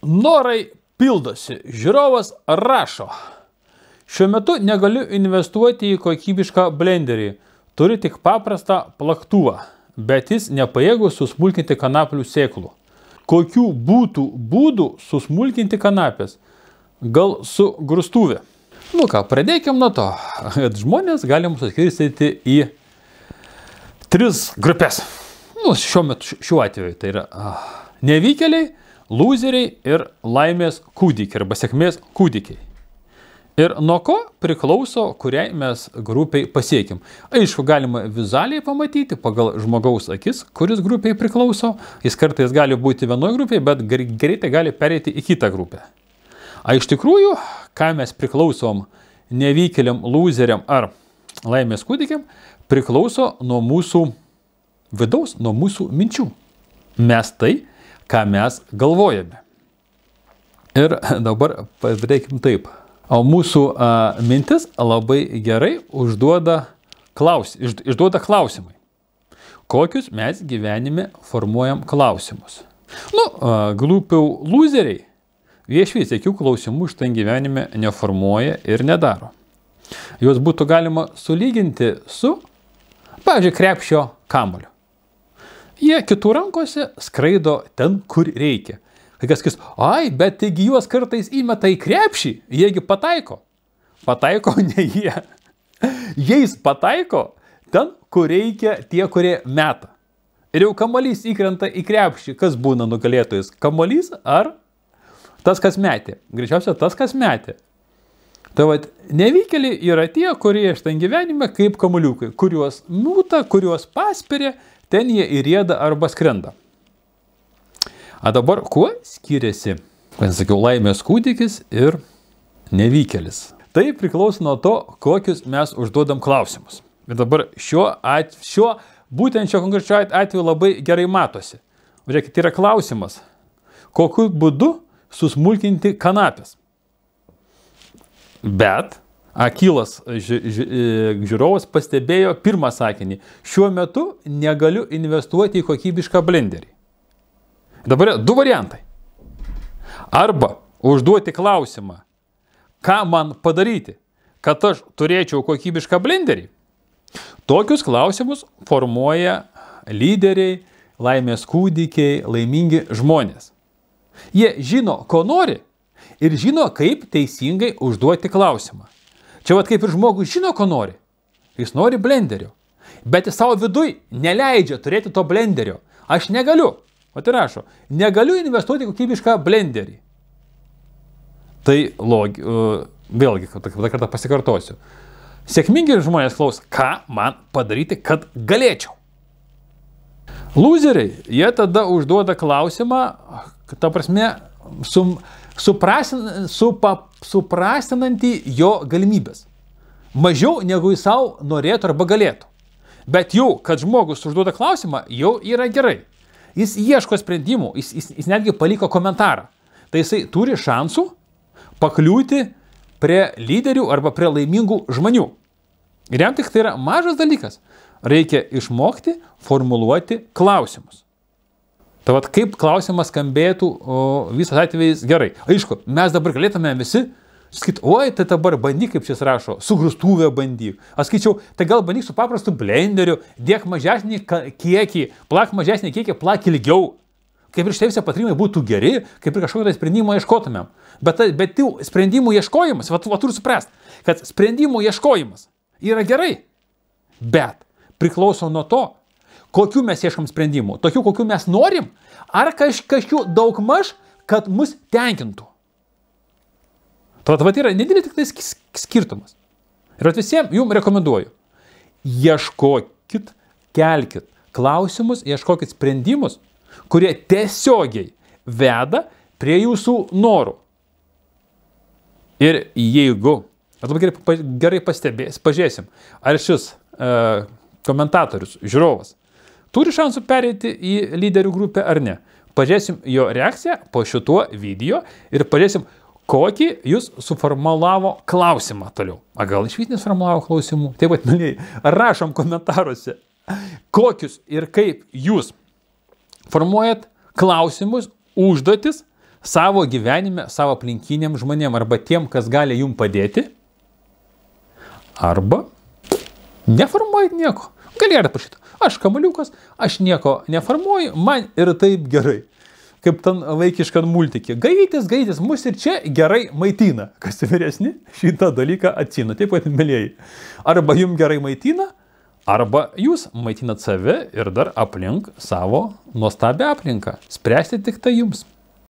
Norai pildosi. Žiūrovas rašo. Šiuo metu negaliu investuoti į kokybišką blenderį. Turi tik paprastą plaktuvą, bet jis nepajėgus susmulkinti kanapių sėklų. Kokių būtų būdų susmulkinti kanapės? Gal su grūstuvė? Nu ką, pradėkim nuo to, kad žmonės galim suskirstyti į 3 grupės. Nu, šiuo atveju tai yra nevykėliai, lūzeriai ir laimės kūdikiai arba sėkmės kūdikiai. Ir nuo ko priklauso, kuriai mes grupiai pasiekim. Aišku, galima vizualiai pamatyti pagal žmogaus akis, kuris grupiai priklauso. Jis kartais gali būti vienoje grupėje, bet greitai gali pereiti į kitą grupę. A iš tikrųjų, ką mes priklausom nevykėliam, lūzeriam ar laimės kūdikiam, priklauso nuo mūsų vidaus, nuo mūsų minčių. Mes tai, ką mes galvojame. Ir dabar padarėkim taip. O mūsų mintis labai gerai išduoda klausimai. Kokius mes gyvenime formuojam klausimus. Nu, glupiau lūzeriai, jie išvis jokių klausimų iš ten gyvenime neformuoja ir nedaro. Juos būtų galima sulyginti su, pavyzdžiui, krepšio kamuoliu. Jie kitų rankose skraido ten, kur reikia. Kai kas sakys, ai, bet taigi juos kartais įmeta į krepšį, jiegi pataiko. Pataiko ne jie. Jais pataiko ten, kur reikia tie, kurie meta. Ir jau kamuolys įkrenta į krepšį, kas būna nugalėtojas? Kamuolys ar tas, kas metė? Greičiausiai tas, kas metė. Tai vat, nevykėliai yra tie, kurie iš ten gyvenime kaip kamuoliukai, kuriuos mūta, kuriuos paspiria, ten jie įrieda arba skrenda. A dabar kuo skiriasi, kaip sakiau, laimės kūdikis ir nevykėlis? Tai priklauso nuo to, kokius mes užduodam klausimus. Ir dabar būtent šio konkrečio atveju labai gerai matosi. Žiūrėkit, yra klausimas, kokiu būdu susmulkinti kanapės. Bet akylas žiūrovas pastebėjo pirmą sakinį. Šiuo metu negaliu investuoti į kokybišką blenderį. Dabar 2 variantai. Arba užduoti klausimą, ką man padaryti, kad aš turėčiau kokybišką blenderį. Tokius klausimus formuoja lyderiai, laimės kūdikiai, laimingi žmonės. Jie žino, ko nori ir žino, kaip teisingai užduoti klausimą. Čia vat kaip ir žmogus žino, ko nori. Jis nori blenderio, bet į savo viduj neleidžia turėti to blenderio. Aš negaliu. O tai rašo, negaliu investuoti kokybišką blenderį. Tai vėlgi, kartą pasikartosiu. Sėkmingi žmonės klaus, ką man padaryti, kad galėčiau. Lūzeriai, jie tada užduoda klausimą, ta prasme, suprastinantį jo galimybės. Mažiau negu jis savo norėtų arba galėtų. Bet jau, kad žmogus užduoda klausimą, jau yra gerai. Jis ieško sprendimų, jis netgi paliko komentarą. Tai jisai turi šansų pakliūti prie lyderių arba prie laimingų žmonių. Ir jam tik tai yra mažas dalykas. Reikia išmokti formuluoti klausimus. Tai vat kaip klausimas skambėtų visas atvejais gerai. Aišku, mes dabar galėtume visi sakyti, oi, tai dabar bandyk, kaip šis rašo, su grūstuvė bandyk. Aš skaičiau, tai gal bandyk su paprastu blenderiu, dėk mažesnį kiekį, plak mažesnį kiekį, plak ilgiau. Kaip ir šitie visi patarimai būtų geri, kaip ir kažkokio sprendimo ieškotumėm. Bet tų sprendimų ieškojimas, turiu suprast, kad sprendimų ieškojimas yra gerai, bet priklauso nuo to, kokių mes ieškam sprendimų, tokių, kokių mes norim, ar kažkokių daugmaž, kad mus tenkintų. Tai yra nedidelis tik tai skirtumas. Ir visiems jums rekomenduoju. Ieškokit, kelkit klausimus, ieškokit sprendimus, kurie tiesiogiai veda prie jūsų norų. Ir jeigu, gerai pažiūrėsim, ar šis komentatorius, žiūrovas, turi šansų pereiti į lyderių grupę ar ne. Pažiūrėsim jo reakciją po šituo video ir pažiūrėsim, kokį jūs suformulavo klausimą toliau. A gal iš vis nesuformulavo klausimų? Taip pat, mėlyje, rašom komentaruose, kokius ir kaip jūs formuojat klausimus, užduotis savo gyvenime, savo aplinkiniam žmonėm arba tiem, kas gali jum padėti, arba neformuojat nieko. Galėtumėte parašyti, aš kamaliukas, aš nieko neformuoju, man ir taip gerai. Kaip ten vaikiškan multikė. Gaitis, mus ir čia gerai maitina. Kas vyresni, šitą dalyką atsina. Taip pat, mėlyjei. Arba jums gerai maitina, arba jūs maitinat save ir dar aplink savo nuostabią aplinką. Spręsti tik tai jums.